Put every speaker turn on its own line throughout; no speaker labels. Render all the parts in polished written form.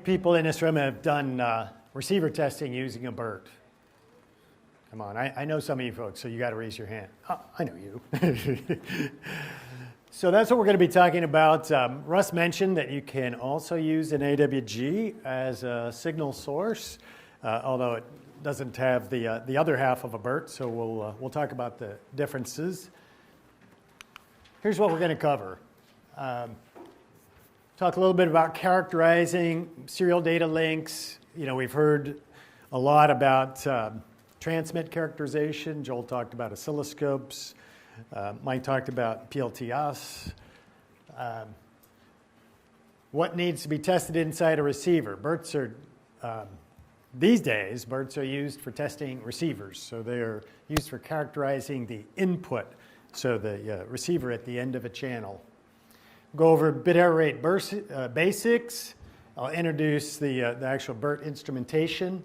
People in this room have done receiver testing using a BERT. Come on, I know some of you folks, so you got to raise your hand. Oh, I know you. So that's what we're going to be talking about. Russ mentioned that you can also use an AWG as a signal source, although it doesn't have the other half of a BERT, so we'll talk about the differences. Here's what we're going to cover. Talk a little bit about characterizing serial data links. You know, we've heard a lot about transmit characterization. Joel talked about oscilloscopes. Mike talked about PLTS. What needs to be tested inside a receiver? BERTs are, these days, BERTs are used for testing receivers. So they are used for characterizing the input, so the receiver at the end of a channel. Go over bit error rate basics. I'll introduce the actual BERT instrumentation.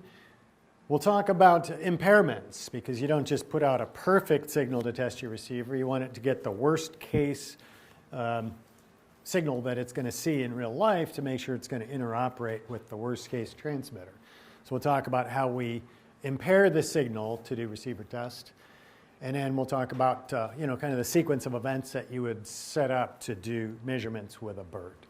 We'll talk about impairments, because you don't just put out a perfect signal to test your receiver. You want it to get the worst case signal that it's going to see in real life to make sure it's going to interoperate with the worst case transmitter. So we'll talk about how we impair the signal to do receiver test. And then we'll talk about, kind of the sequence of events that you would set up to do measurements with a BERT.